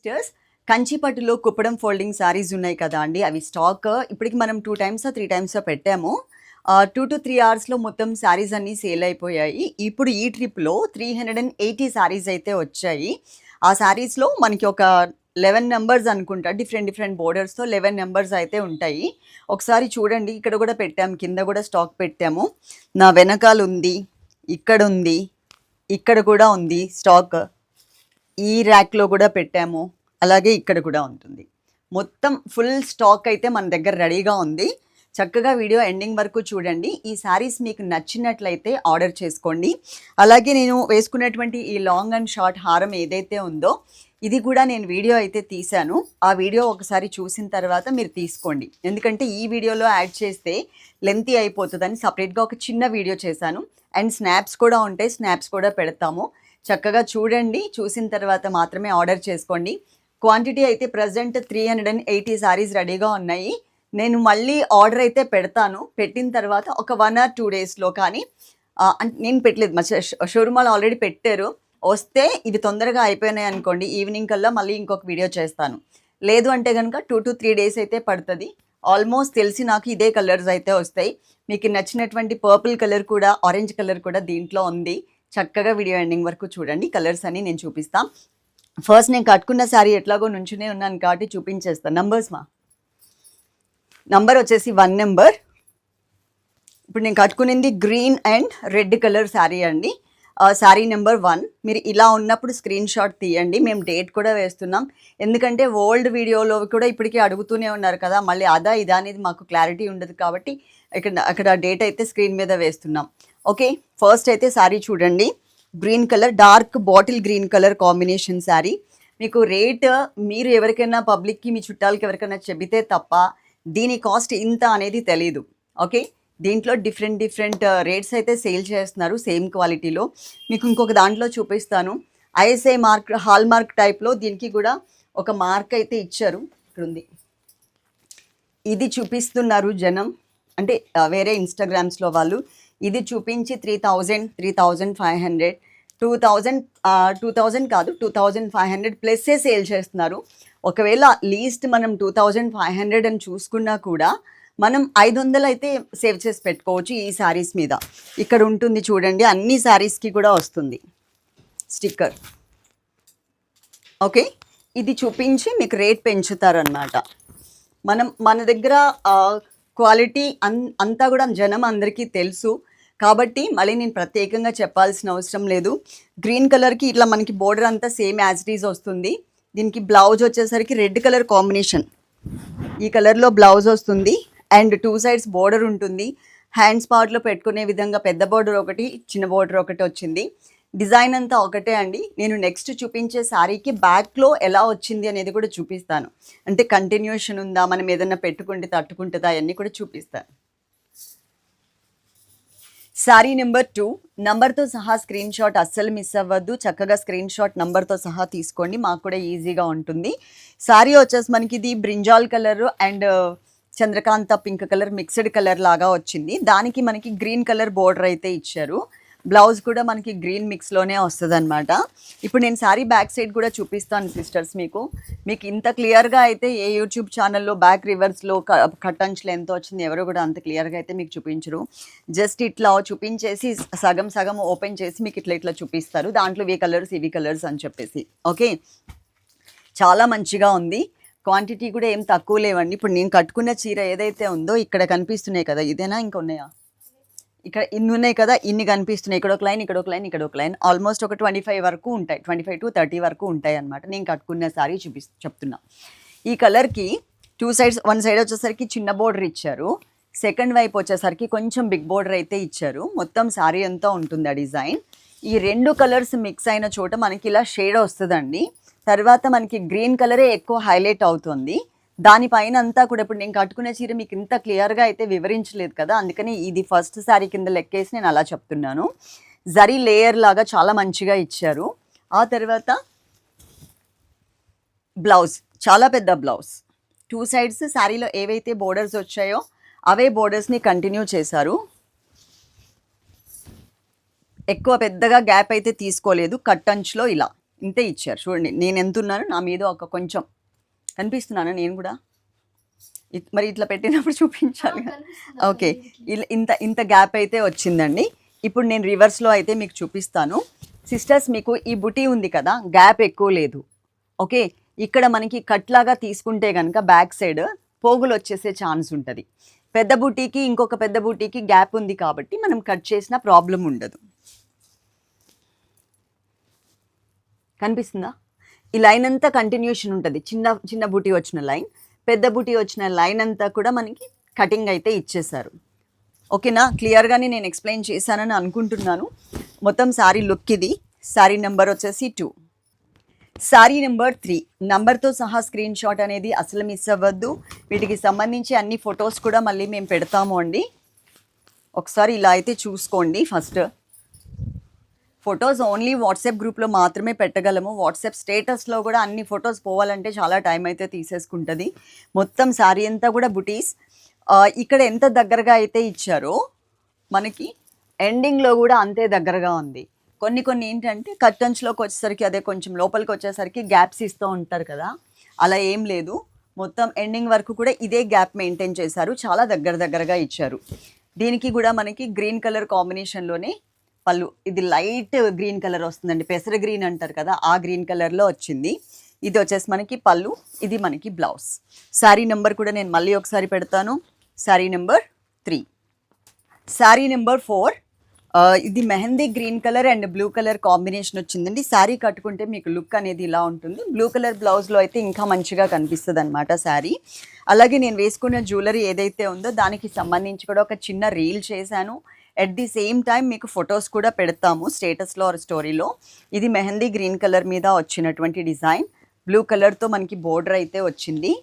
Sisters, కంచిపట్టులో Kuppadam folding saris ఉన్నాయి కదా అండి, అవి స్టాక్ ఇప్పటికి మనం 2 టైమ్స్ 3 టైమ్స్ పెట్టాము. 2 to 3 అవర్స్లో మొత్తం శారీస్ అన్నీ సేల్ అయిపోయాయి. ఇప్పుడు ఈ ట్రిప్లో 380 శారీస్ అయితే వచ్చాయి. ఆ శారీస్లో మనకి ఒక 11 నెంబర్స్ అనుకుంటా, డిఫరెంట్ బోర్డర్స్తో 11 నెంబర్స్ అయితే ఉంటాయి. ఒకసారి చూడండి, ఇక్కడ కూడా పెట్టాము, కింద కూడా స్టాక్ పెట్టాము. నా వెనకాల ఉంది, ఇక్కడ ఉంది, ఇక్కడ కూడా ఉంది స్టాక్. ఈ ర్యాక్లో కూడా పెట్టాము, అలాగే ఇక్కడ కూడా ఉంటుంది. మొత్తం ఫుల్ స్టాక్ అయితే మన దగ్గర రెడీగా ఉంది. చక్కగా వీడియో ఎండింగ్ వరకు చూడండి. ఈ శారీస్ మీకు నచ్చినట్లయితే ఆర్డర్ చేసుకోండి. అలాగే నేను వేసుకున్నటువంటి ఈ లాంగ్ అండ్ షార్ట్ హారం ఏదైతే ఉందో, ఇది కూడా నేను వీడియో అయితే తీశాను. ఆ వీడియో ఒకసారి చూసిన తర్వాత మీరు తీసుకోండి. ఎందుకంటే ఈ వీడియోలో యాడ్ చేస్తే లెంతీ అయిపోతుందని సపరేట్గా ఒక చిన్న వీడియో చేశాను. అండ్ స్నాప్స్ కూడా ఉంటాయి, స్నాప్స్ కూడా పెడతాము. చక్కగా చూడండి, చూసిన తర్వాత మాత్రమే ఆర్డర్ చేసుకోండి. క్వాంటిటీ అయితే ప్రజెంట్ 380 శారీస్ రెడీగా ఉన్నాయి. నేను మళ్ళీ ఆర్డర్ అయితే పెడతాను. పెట్టిన తర్వాత ఒక 1 or 2 డేస్లో, కానీ నేను పెట్టలేదు, మా షోరూమాలు ఆల్రెడీ పెట్టారు. వస్తే ఇవి తొందరగా అయిపోయినాయి అనుకోండి, ఈవినింగ్ కల్లా మళ్ళీ ఇంకొక వీడియో చేస్తాను. లేదు అంటే కనుక 2 to 3 డేస్ అయితే పడుతుంది. ఆల్మోస్ట్ తెలిసి నాకు ఇదే కలర్స్ అయితే వస్తాయి. మీకు నచ్చినటువంటి పర్పుల్ కలర్ కూడా, ఆరెంజ్ కలర్ కూడా దీంట్లో ఉంది. చక్కగా వీడియో ఎండింగ్ వరకు చూడండి. కలర్స్ అని నేను చూపిస్తాను. ఫస్ట్ నేను కట్టుకున్న శారీ ఎట్లాగో నుంచునే ఉన్నాను కాబట్టి చూపించేస్తాను. నంబర్ వచ్చేసి 1 నెంబర్. ఇప్పుడు నేను కట్టుకునింది green and red colour sari అండి. శారీ నెంబర్ 1. మీరు ఇలా ఉన్నప్పుడు స్క్రీన్ షాట్ తీయండి. మేము డేట్ కూడా వేస్తున్నాం, ఎందుకంటే ఓల్డ్ వీడియోలో కూడా ఇప్పటికీ అడుగుతూనే ఉన్నారు కదా, మళ్ళీ అదా ఇదా అనేది మాకు క్లారిటీ ఉండదు కాబట్టి అక్కడ డేట్ అయితే స్క్రీన్ మీద వేస్తున్నాం. ఓకే, ఫస్ట్ అయితే శారీ చూడండి. Green colour, dark bottle green colour combination sari. మీకు రేట్ మీరు ఎవరికైనా పబ్లిక్కి, మీ చుట్టాలకి ఎవరికైనా చెబితే తప్ప దీని కాస్ట్ ఇంత అనేది తెలీదు. ఓకే, దీంట్లో డిఫరెంట్ రేట్స్ అయితే సేల్ చేస్తున్నారు సేమ్ క్వాలిటీలో. మీకు ఇంకొక దాంట్లో చూపిస్తాను. ఐఎస్ఐ మార్క్, హాల్ మార్క్ టైప్లో దీనికి కూడా ఒక మార్క్ అయితే ఇచ్చారు. ఇక్కడ ఉంది, ఇది చూపిస్తున్నారు జనం, అంటే వేరే ఇన్స్టాగ్రామ్స్లో వాళ్ళు. ఇది చూపించి 3000, 3500, 2000 కాదు, 2500 ప్లస్సే సేల్ చేస్తున్నారు. ఒకవేళ లీస్ట్ మనం 2500 అని చూసుకున్నా కూడా మనం 500 అయితే సేవ్ చేసి పెట్టుకోవచ్చు ఈ శారీస్ మీద. ఇక్కడ ఉంటుంది చూడండి, అన్ని శారీస్కి కూడా వస్తుంది స్టిక్కర్. ఓకే, ఇది చూపించి మీకు రేట్ పెంచుతారనమాట. మన దగ్గర క్వాలిటీ అంతా కూడా జనం అందరికీ తెలుసు కాబట్టి మళ్ళీ నేను ప్రత్యేకంగా చెప్పాల్సిన అవసరం లేదు. గ్రీన్ కలర్కి ఇట్లా మనకి బోర్డర్ అంతా సేమ్ యాజ్ ఇట్ ఈజ్ వస్తుంది. దీనికి బ్లౌజ్ వచ్చేసరికి రెడ్ కలర్ కాంబినేషన్, ఈ కలర్లో బ్లౌజ్ వస్తుంది. అండ్ 2 సైడ్స్ బోర్డర్ ఉంటుంది. హ్యాండ్స్ పార్ట్లో పెట్టుకునే విధంగా పెద్ద బోర్డర్ ఒకటి, చిన్న బోర్డర్ ఒకటి వచ్చింది. డిజైన్ అంతా ఒకటే అండి. నేను నెక్స్ట్ చూపించే శారీకి బ్యాక్లో ఎలా వచ్చింది అనేది కూడా చూపిస్తాను. అంటే కంటిన్యూషన్ ఉందా, మనం ఏదన్నా పెట్టుకుంటే తట్టుకుంటుందా, అవన్నీ కూడా చూపిస్తాను. శారీ నెంబర్ 2. నంబర్తో సహా స్క్రీన్ షాట్ అస్సలు మిస్ అవ్వద్దు. చక్కగా స్క్రీన్ షాట్ నంబర్తో సహా తీసుకోండి, మాకు కూడా ఈజీగా ఉంటుంది. శారీ వచ్చేసి మనకి ఇది brinjal colour and Chandrakanta pink colour mixed colour లాగా వచ్చింది. దానికి మనకి గ్రీన్ కలర్ బోర్డర్ అయితే ఇచ్చారు. బ్లౌజ్ కూడా మనకి గ్రీన్ మిక్స్లోనే వస్తుంది అనమాట. ఇప్పుడు నేను శారీ బ్యాక్ సైడ్ కూడా చూపిస్తాను సిస్టర్స్. మీకు ఇంత క్లియర్గా అయితే ఏ యూట్యూబ్ ఛానల్లో బ్యాక్ రివర్స్లో కట్టంచ్లో ఎంత వచ్చింది ఎవరు కూడా అంత క్లియర్గా అయితే మీకు చూపించరు. జస్ట్ ఇట్లా చూపించేసి సగం ఓపెన్ చేసి మీకు ఇట్లా చూపిస్తారు. దాంట్లో ఇవి కలర్స్ అని చెప్పేసి. ఓకే, చాలా మంచిగా ఉంది. క్వాంటిటీ కూడా ఏం తక్కువ లేవండి. ఇప్పుడు నేను కట్టుకున్న చీర ఏదైతే ఉందో ఇక్కడ కనిపిస్తున్నాయి కదా, ఇదేనా ఇంకా ఉన్నాయా, ఇక్కడ ఇన్ని ఉన్నాయి కదా, ఇన్ని కనిపిస్తున్నాయి. ఇక్కడ ఒక లైన్, ఇక్కడ ఒక లైన్, ఇక్కడ ఒక లైన్, ఆల్మోస్ట్ ఒక 25 వరకు ఉంటాయి, 25 to 30 వరకు ఉంటాయి అనమాట. నేను కట్టుకున్న శారీ చెప్తున్నా. ఈ కలర్కి 2 సైడ్స్, 1 సైడ్ వచ్చేసరికి చిన్న బోర్డర్ ఇచ్చారు, సెకండ్ వైపు వచ్చేసరికి కొంచెం బిగ్ బోర్డర్ అయితే ఇచ్చారు. మొత్తం శారీ అంతా ఉంటుంది ఆ డిజైన్. ఈ 2 కలర్స్ మిక్స్ అయిన చోట మనకి ఇలా షేడ్ వస్తుందండి. తర్వాత మనకి గ్రీన్ కలరే ఎక్కువ హైలైట్ అవుతుంది. దానిపైన అంతా కూడా ఇప్పుడు నేను కట్టుకునే చీర మీకు ఇంత క్లియర్గా అయితే వివరించలేదు కదా, అందుకని ఇది ఫస్ట్ శారీ కింద లెక్కేసి నేను అలా చెప్తున్నాను. జరీ లేయర్ లాగా చాలా మంచిగా ఇచ్చారు. ఆ తర్వాత బ్లౌజ్ చాలా పెద్ద బ్లౌజ్, 2 సైడ్స్ శారీలో ఏవైతే బోర్డర్స్ వచ్చాయో అవే బోర్డర్స్ని కంటిన్యూ చేశారు. ఎక్కువ పెద్దగా గ్యాప్ అయితే తీసుకోలేదు. కట్టంచ్లో ఇలా ఇంతే ఇచ్చారు చూడండి. నేను ఎంత ఉన్నాను, నా మీద ఒక కొంచెం కనిపిస్తున్నాను నేను కూడా. మరి ఇట్లా పెట్టినప్పుడు చూపించాలి. ఓకే, ఇలా ఇంత ఇంత గ్యాప్ అయితే వచ్చిందండి. ఇప్పుడు నేను రివర్స్లో అయితే మీకు చూపిస్తాను. సిస్టర్స్, మీకు ఈ బుటీ ఉంది కదా, గ్యాప్ ఎక్కువ లేదు. ఓకే, ఇక్కడ మనకి కట్ లాగా తీసుకుంటే కనుక బ్యాక్ సైడ్ పోగులు వచ్చేసే ఛాన్స్ ఉంటుంది. పెద్ద బుటీకి ఇంకొక పెద్ద బుటీకి గ్యాప్ ఉంది కాబట్టి మనం కట్ చేసిన ప్రాబ్లం ఉండదు. కనిపిస్తుందా? ఈ లైన్ అంతా కంటిన్యూషన్ ఉంటుంది. చిన్న చిన్న బుటీ వచ్చిన లైన్, పెద్ద బుటీ వచ్చిన లైన్ అంతా కూడా మనకి కటింగ్ అయితే ఇచ్చేసారు. ఓకేనా? క్లియర్గానే నేను ఎక్స్ప్లెయిన్ చేశానని అనుకుంటున్నాను. మొత్తం శారీ లుక్ ఇది. శారీ నెంబర్ వచ్చేసి 2. శారీ నెంబర్ 3 నంబర్తో సహా స్క్రీన్ షాట్ అనేది అసలు మిస్ అవ్వద్దు. వీటికి సంబంధించి అన్ని ఫొటోస్ కూడా మళ్ళీ మేము పెడతాము అండి. ఒకసారి ఇలా అయితే చూసుకోండి. ఫస్ట్ ఫొటోస్ ఓన్లీ వాట్సాప్ గ్రూప్లో మాత్రమే పెట్టగలము. వాట్సాప్ స్టేటస్లో కూడా అన్ని ఫొటోస్ పోవాలంటే చాలా టైం అయితే తీసేసుకుంటుంది. మొత్తం శారీ అంతా కూడా బుటీస్. ఇక్కడ ఎంత దగ్గరగా అయితే ఇచ్చారో మనకి ఎండింగ్లో కూడా అంతే దగ్గరగా ఉంది. కొన్ని ఏంటంటే కర్టన్స్లోకి వచ్చేసరికి, అదే కొంచెం లోపలికి వచ్చేసరికి గ్యాప్స్ ఇస్తూ ఉంటారు కదా, అలా ఏం లేదు. మొత్తం ఎండింగ్ వరకు కూడా ఇదే గ్యాప్ మెయింటైన్ చేశారు. చాలా దగ్గరగా ఇచ్చారు. దీనికి కూడా మనకి గ్రీన్ కలర్ కాంబినేషన్లోనే పళ్ళు. ఇది లైట్ గ్రీన్ కలర్ వస్తుందండి, పెసర గ్రీన్ అంటారు కదా, ఆ గ్రీన్ కలర్లో వచ్చింది. ఇది వచ్చేసి మనకి పళ్ళు, ఇది మనకి బ్లౌజ్. శారీ నెంబర్ కూడా నేను మళ్ళీ ఒకసారి పెడతాను. శారీ నెంబర్ 3. శారీ నెంబర్ 4 ఇది mehndi green colour and blue colour combination వచ్చిందండి. శారీ కట్టుకుంటే మీకు లుక్ అనేది ఇలా ఉంటుంది. బ్లూ కలర్ బ్లౌజ్లో అయితే ఇంకా మంచిగా కనిపిస్తుంది అనమాట శారీ. అలాగే నేను వేసుకున్న జ్యువెలరీ ఏదైతే ఉందో దానికి సంబంధించి కూడా ఒక చిన్న రీల్ చేశాను. ఎట్ ది సేమ్ టైం మీకు ఫొటోస్ కూడా పెడతాము స్టేటస్లో ఆర్ స్టోరీలో. ఇది మెహందీ గ్రీన్ కలర్ మీద వచ్చినటువంటి డిజైన్. బ్లూ కలర్తో మనకి బోర్డర్ అయితే వచ్చింది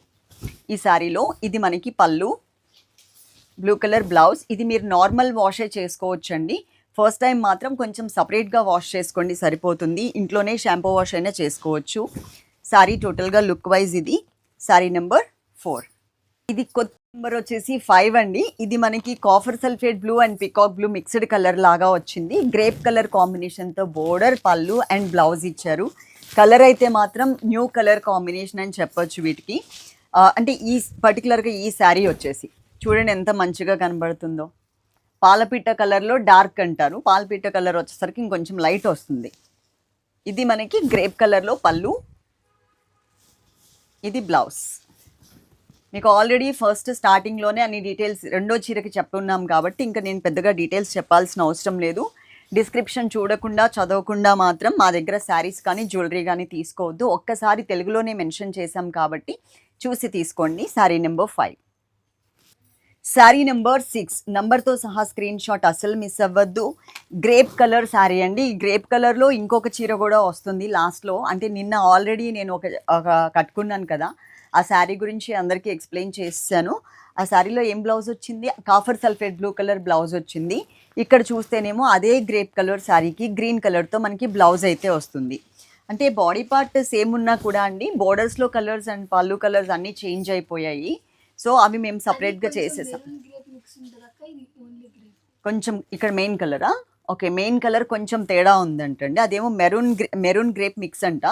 ఈ శారీలో. ఇది మనకి పళ్ళు, బ్లూ కలర్ బ్లౌజ్. ఇది మీరు నార్మల్ వాషే చేసుకోవచ్చండి. ఫస్ట్ టైం మాత్రం కొంచెం సపరేట్గా వాష్ చేసుకోండి, సరిపోతుంది. ఇంట్లోనే షాంపూ వాష్ అయినా చేసుకోవచ్చు. శారీ టోటల్గా లుక్ వైజ్ ఇది శారీ నెంబర్ 4. ఇది కొత్త నెంబర్ వచ్చేసి 5 అండి. ఇది మనకి copper sulphate blue and peacock blue mixed colour లాగా వచ్చింది. గ్రేప్ కలర్ కాంబినేషన్తో బోర్డర్, పళ్ళు అండ్ బ్లౌజ్ ఇచ్చారు. కలర్ అయితే మాత్రం న్యూ కలర్ కాంబినేషన్ అని చెప్పొచ్చు వీటికి. అంటే ఈ పర్టికులర్గా ఈ శారీ వచ్చేసి చూడండి ఎంత మంచిగా కనబడుతుందో. పాలపిట్ట కలర్లో డార్క్ అంటారు, పాలపిట్ట కలర్ వచ్చేసరికి ఇంకొంచెం లైట్ వస్తుంది. ఇది మనకి గ్రేప్ కలర్లో పళ్ళు, ఇది బ్లౌజ్. మీకు ఆల్రెడీ ఫస్ట్ స్టార్టింగ్లోనే అన్ని డీటెయిల్స్ రెండో చీరకి చెప్పున్నాం కాబట్టి ఇంకా నేను పెద్దగా డీటెయిల్స్ చెప్పాల్సిన అవసరం లేదు. డిస్క్రిప్షన్ చూడకుండా చదవకుండా మాత్రం మా దగ్గర శారీస్ కానీ జ్యువెలరీ కానీ తీసుకోవద్దు. ఒక్కసారి తెలుగులోనే మెన్షన్ చేశాం కాబట్టి చూసి తీసుకోండి. శారీ నెంబర్ 5. శారీ నెంబర్ 6 నంబర్తో సహా స్క్రీన్ షాట్ అసలు మిస్ అవ్వద్దు. గ్రేప్ కలర్ శారీ అండి. ఈ గ్రేప్ కలర్లో ఇంకొక చీర కూడా వస్తుంది లాస్ట్లో. అంటే నిన్న ఆల్రెడీ నేను ఒక కట్టుకున్నాను కదా, ఆ శారీ గురించి అందరికీ ఎక్స్ప్లెయిన్ చేశాను. ఆ శారీలో ఏం బ్లౌజ్ వచ్చింది, copper sulphate blue colour blouse వచ్చింది. ఇక్కడ చూస్తేనేమో అదే గ్రేప్ కలర్ శారీకి గ్రీన్ కలర్తో మనకి బ్లౌజ్ అయితే వస్తుంది. అంటే బాడీ పార్ట్ సేమ్ ఉన్నా కూడా అండి, బోర్డర్స్లో కలర్స్ అండ్ పళ్ళు కలర్స్ అన్నీ చేంజ్ అయిపోయాయి. సో అవి మేము సపరేట్గా చేసేసాం. కొంచెం ఇక్కడ మెయిన్ కలరా? ఓకే, మెయిన్ కలర్ కొంచెం తేడా ఉందంటండి. అదేమో మెరూన్ గ్రేప్ మిక్స్ అంట.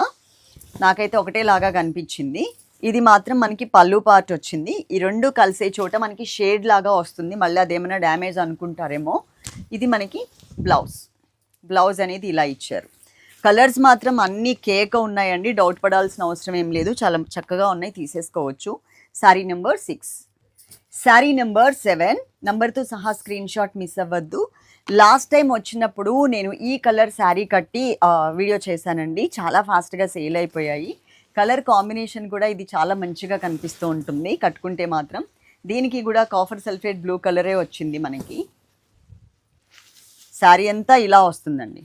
నాకైతే ఒకటేలాగా కనిపించింది. ఇది మాత్రం మనకి పళ్ళు పార్ట్ వచ్చింది. ఈ రెండు కలిసే చోట మనకి షేడ్ లాగా వస్తుంది. మళ్ళీ అదేమైనా డ్యామేజ్ అనుకుంటారేమో. ఇది మనకి బ్లౌజ్ అనేది ఇలా ఇచ్చారు. కలర్స్ మాత్రం అన్నీ కేక ఉన్నాయండి, డౌట్ పడాల్సిన అవసరం ఏం లేదు. చాలా చక్కగా ఉన్నాయి, తీసేసుకోవచ్చు. శారీ నెంబర్ 6. శారీ నెంబర్ 7 నంబర్తో సహా స్క్రీన్ షాట్ మిస్ అవ్వద్దు. లాస్ట్ టైం వచ్చినప్పుడు నేను ఈ కలర్ శారీ కట్టి వీడియో చేశానండి. చాలా ఫాస్ట్గా సేల్ అయిపోయాయి. కలర్ కాంబినేషన్ కూడా ఇది చాలా మంచిగా కనిపిస్తూ ఉంటుంది కట్టుకుంటే మాత్రం. దీనికి కూడా కాఫర్ సల్ఫేట్ బ్లూ కలరే వచ్చింది మనకి. శారీ అంతా ఇలా వస్తుందండి.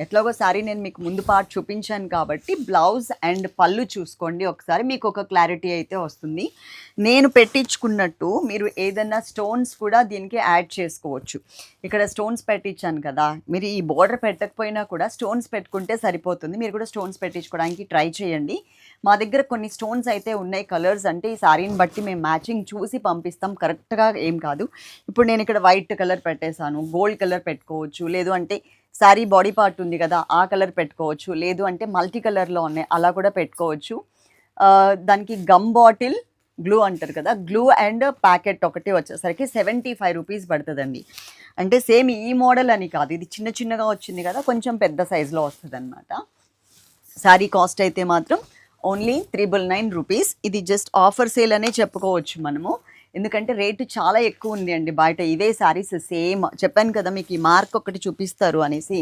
ఎట్లాగో శారీ నేను మీకు ముందు పార్ట్ చూపించాను కాబట్టి బ్లౌజ్ అండ్ పళ్ళు చూసుకోండి ఒకసారి, మీకు ఒక క్లారిటీ అయితే వస్తుంది. నేను పెట్టించుకున్నట్టు మీరు ఏదైనా స్టోన్స్ కూడా దీనికి యాడ్ చేసుకోవచ్చు. ఇక్కడ స్టోన్స్ పెట్టించాను కదా, మీరు ఈ బోర్డర్ పెట్టకపోయినా కూడా స్టోన్స్ పెట్టుకుంటే సరిపోతుంది. మీరు కూడా స్టోన్స్ పెట్టించుకోవడానికి ట్రై చేయండి. మా దగ్గర కొన్ని స్టోన్స్ అయితే ఉన్నాయి. కలర్స్ అంటే ఈ శారీని బట్టి మేము మ్యాచింగ్ చూసి పంపిస్తాం, కరెక్ట్గా ఏం కాదు. ఇప్పుడు నేను ఇక్కడ వైట్ కలర్ పెట్టేశాను, గోల్డ్ కలర్ పెట్టుకోవచ్చు, లేదు అంటే శారీ బాడీ పార్ట్ ఉంది కదా, ఆ కలర్ పెట్టుకోవచ్చు. లేదు అంటే మల్టీ కలర్‌లో ఉన్నాయి, అలా కూడా పెట్టుకోవచ్చు. దానికి గమ్ బాటిల్, గ్లూ అంటారు కదా, గ్లూ అండ్ ప్యాకెట్ ఒకటి వచ్చేసరికి 75 రూపీస్ పడుతుందండి. అంటే సేమ్ ఈ మోడల్ అని కాదు, ఇది చిన్న చిన్నగా వచ్చింది కదా, కొంచెం పెద్ద సైజులో వస్తుందన్నమాట. శారీ కాస్ట్ అయితే మాత్రం ఓన్లీ 999 రూపీస్. ఇది జస్ట్ ఆఫర్ సేల్ అనే చెప్పుకోవచ్చు మనము, ఎందుకంటే రేటు చాలా ఎక్కువ ఉంది అండి బయట. ఇదే శారీస్ సేమ్ చెప్పాను కదా మీకు, ఈ మార్క్ ఒకటి చూపిస్తారు అనేసి,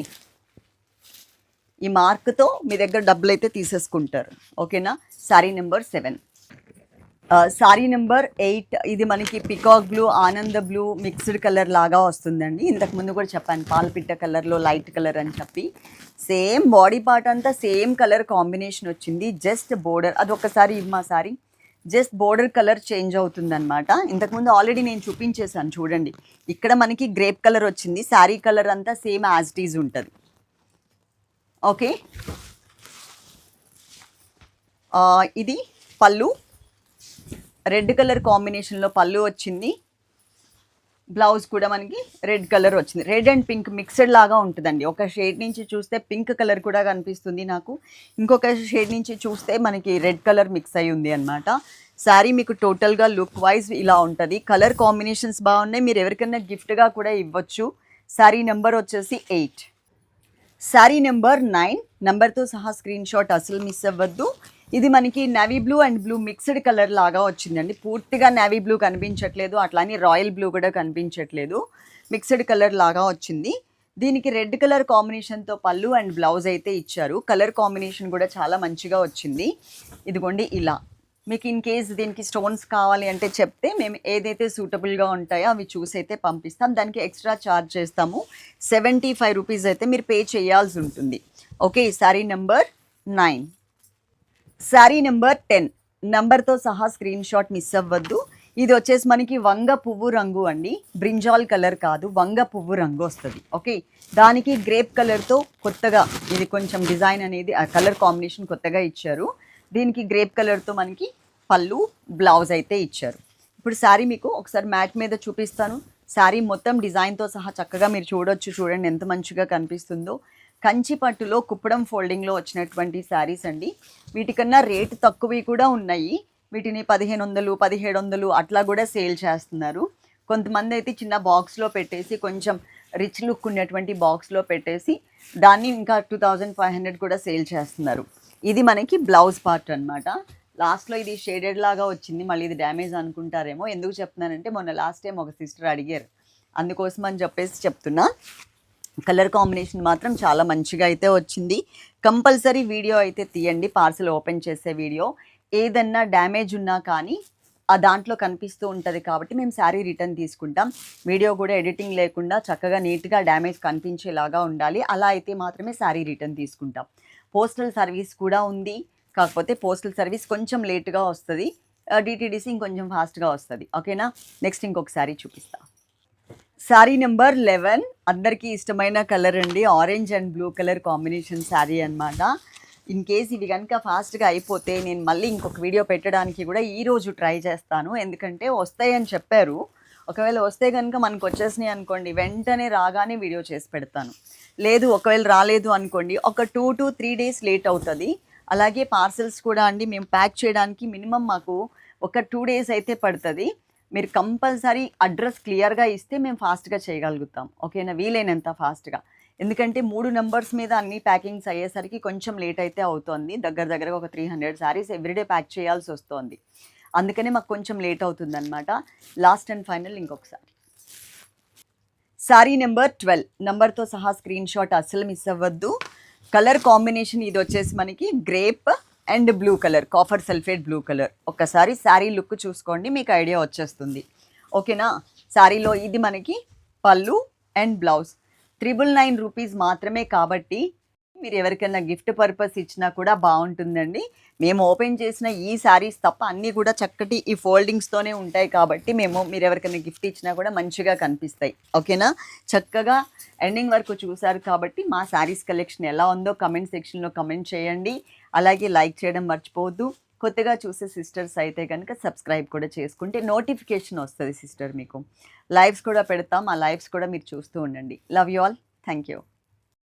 ఈ మార్క్తో మీ దగ్గర డబ్బులు అయితే తీసేసుకుంటారు. ఓకేనా. శారీ నెంబర్ 7. శారీ నెంబర్ 8. ఇది మనకి పికాక్ బ్లూ, ఆనంద బ్లూ మిక్స్డ్ కలర్ లాగా వస్తుందండి. ఇంతకుముందు కూడా చెప్పాను పాలపిట్ట కలర్లో లైట్ కలర్ అని చెప్పి. సేమ్ బాడీ పార్ట్ అంతా సేమ్ కలర్ కాంబినేషన్ వచ్చింది. జస్ట్ బోర్డర్ అది ఒకసారి మా sorry just border colour change అవుతుందన్నమాట. ఇంతకుముందు ఆల్రెడీ నేను చూపించేశాను చూడండి. ఇక్కడ మనకి గ్రేప్ కలర్ వచ్చింది, శారీ కలర్ అంతా సేమ్ యాజ్ ఇట్ ఈజ్ ఉంటుంది. ఓకే. ఇది పళ్ళు, రెడ్ కలర్ కాంబినేషన్లో పళ్ళు వచ్చింది. బ్లౌజ్ కూడా మనకి రెడ్ కలర్ వచ్చింది. రెడ్ అండ్ పింక్ మిక్స్డ్ లాగా ఉంటుందండి. ఒక షేడ్ నుంచి చూస్తే పింక్ కలర్ కూడా కనిపిస్తుంది నాకు, ఇంకొక షేడ్ నుంచి చూస్తే మనకి రెడ్ కలర్ మిక్స్ అయి ఉంది అనమాట. శారీ మీకు టోటల్గా లుక్ వైజ్ ఇలా ఉంటుంది. కలర్ కాంబినేషన్స్ బాగున్నాయి, మీరు ఎవరికైనా గిఫ్ట్గా కూడా ఇవ్వచ్చు. శారీ నెంబర్ వచ్చేసి 8. శారీ నెంబర్ 9. నెంబర్తో సహా స్క్రీన్ షాట్ అసలు మిస్ అవ్వద్దు. ఇది మనకి navy blue and blue mixed colour లాగా వచ్చిందండి. పూర్తిగా నేవీ బ్లూ కనిపించట్లేదు, అట్లానే రాయల్ బ్లూ కూడా కనిపించట్లేదు, మిక్స్డ్ కలర్ లాగా వచ్చింది. దీనికి రెడ్ కలర్ కాంబినేషన్తో పళ్ళు అండ్ బ్లౌజ్ అయితే ఇచ్చారు. కలర్ కాంబినేషన్ కూడా చాలా మంచిగా వచ్చింది. ఇదిగోండి ఇలా. మీకు ఇన్ కేస్ దీనికి స్టోన్స్ కావాలి అంటే చెప్తే మేము ఏదైతే సూటబుల్గా ఉంటాయో అవి చూసి అయితే పంపిస్తాం. దానికి ఎక్స్ట్రా ఛార్జ్ చేస్తాము. 75 రూపీస్ అయితే మీరు పే చేయాల్సి ఉంటుంది. Okay. Sari number 9. Sari number 10. నెంబర్తో సహా స్క్రీన్ షాట్ మిస్ అవ్వద్దు. ఇది వచ్చేసి మనకి వంగ పువ్వు రంగు అండి, బ్రింజాల్ కలర్ కాదు, వంగ పువ్వు రంగు వస్తుంది. ఓకే. దానికి గ్రేప్ కలర్తో కొత్తగా ఇది కొంచెం డిజైన్ అనేది ఆ కలర్ కాంబినేషన్ కొత్తగా ఇచ్చారు. దీనికి గ్రేప్ కలర్తో మనకి పళ్ళు బ్లౌజ్ అయితే ఇచ్చారు. ఇప్పుడు శారీ మీకు ఒకసారి మ్యాట్ మీద చూపిస్తాను. శారీ మొత్తం డిజైన్తో సహా చక్కగా మీరు చూడొచ్చు. చూడండి ఎంత మంచిగా కనిపిస్తుందో. కంచి పట్టులో కుప్పడం ఫోల్డింగ్లో వచ్చినటువంటి శారీస్ అండి. వీటికన్నా రేటు తక్కువవి కూడా ఉన్నాయి. వీటిని 1500, 1700 అట్లా కూడా సేల్ చేస్తున్నారు. కొంతమంది అయితే చిన్న బాక్స్లో పెట్టేసి, కొంచెం రిచ్ లుక్ ఉన్నటువంటి బాక్స్లో పెట్టేసి దాన్ని ఇంకా 2500 కూడా సేల్ చేస్తున్నారు. ఇది మనకి బ్లౌజ్ పార్ట్ అనమాట. లాస్ట్లో ఇది షేడెడ్ లాగా వచ్చింది, మళ్ళీ ఇది డ్యామేజ్ అనుకుంటారేమో. ఎందుకు చెప్తున్నానంటే మొన్న లాస్ట్ టైం ఒక సిస్టర్ అడిగారు, అందుకోసం అని చెప్పేసి చెప్తున్నా. కలర్ కాంబినేషన్ మాత్రం చాలా మంచిగా అయితే వచ్చింది. కంపల్సరీ వీడియో అయితే తీయండి, పార్సల్ ఓపెన్ చేసే వీడియో. ఏదన్నా డ్యామేజ్ ఉన్నా కానీ ఆ దాంట్లో కనిపిస్తూ ఉంటుంది కాబట్టి మేము శారీ రిటర్న్ తీసుకుంటాం. వీడియో కూడా ఎడిటింగ్ లేకుండా చక్కగా నీట్గా డ్యామేజ్ కనిపించేలాగా ఉండాలి, అలా అయితే మాత్రమే శారీ రిటర్న్ తీసుకుంటాం. పోస్టల్ సర్వీస్ కూడా ఉంది, కాకపోతే పోస్టల్ సర్వీస్ కొంచెం లేట్గా వస్తుంది, డిటీడీసీ ఇంకొంచెం ఫాస్ట్గా వస్తుంది. ఓకేనా. నెక్స్ట్ ఇంకొక శారీ చూపిస్తా. శారీ నెంబర్ 11. అందరికీ ఇష్టమైన కలర్ అండి, orange and blue colour combination sari అనమాట. ఇన్ కేస్ ఇవి కనుక ఫాస్ట్గా అయిపోతే నేను మళ్ళీ ఇంకొక వీడియో పెట్టడానికి కూడా ఈరోజు ట్రై చేస్తాను, ఎందుకంటే వస్తాయని చెప్పారు. ఒకవేళ వస్తే కనుక మనకు వచ్చేసినాయి అనుకోండి, వెంటనే రాగానే వీడియో చేసి పెడతాను. లేదు ఒకవేళ రాలేదు అనుకోండి, ఒక 2 to 3 days లేట్ అవుతుంది. అలాగే పార్సల్స్ కూడా అండి, మేము ప్యాక్ చేయడానికి మినిమం మాకు ఒక 2 days అయితే పడుతుంది. మీరు కంపల్సరీ అడ్రస్ క్లియర్గా ఇస్తే మేము ఫాస్ట్గా చేయగలుగుతాం. ఓకేనా, వీలైనంత ఫాస్ట్గా. ఎందుకంటే 3 నెంబర్స్ మీద అన్ని ప్యాకింగ్స్ అయ్యేసరికి కొంచెం లేట్ అయితే అవుతుంది. దగ్గరగా ఒక 300 శారీస్ ఎవ్రీడే ప్యాక్ చేయాల్సి వస్తుంది, అందుకనే మాకు కొంచెం లేట్ అవుతుంది అనమాట. లాస్ట్ అండ్ ఫైనల్ ఇంకొకసారి శారీ నెంబర్ 12. నెంబర్తో సహా స్క్రీన్ షాట్ అస్సలు మిస్ అవ్వద్దు. కలర్ కాంబినేషన్ ఇది వచ్చేసి మనకి grape and blue colour, copper sulphate blue colour. ఒక్కసారి శారీ లుక్ చూసుకోండి, మీకు ఐడియా వచ్చేస్తుంది. ఓకేనా. శారీలో ఇది మనకి పళ్ళు అండ్ బ్లౌజ్. 999 రూపీస్ మాత్రమే కాబట్టి మీరు ఎవరికైనా గిఫ్ట్ పర్పస్ ఇచ్చినా కూడా బాగుంటుందండి. మేము ఓపెన్ చేసిన ఈ శారీస్ తప్ప అన్నీ కూడా చక్కటి ఈ ఫోల్డింగ్స్తోనే ఉంటాయి కాబట్టి మీరు ఎవరికైనా గిఫ్ట్ ఇచ్చినా కూడా మంచిగా కనిపిస్తాయి. ఓకేనా. చక్కగా ఎండింగ్ వరకు చూసారు కాబట్టి మా శారీస్ కలెక్షన్ ఎలా ఉందో కమెంట్ సెక్షన్లో కమెంట్ చేయండి. అలాగే లైక్ చేయడం మర్చిపోవద్దు. కొత్తగా చూసే సిస్టర్స్ అయితే కనుక సబ్స్క్రైబ్ కూడా చేసుకుంటే నోటిఫికేషన్ వస్తుంది సిస్టర్ మీకు. లైవ్స్ కూడా పెడతాం, ఆ లైవ్స్ కూడా మీరు చూస్తూ ఉండండి. Love you all. Thank you.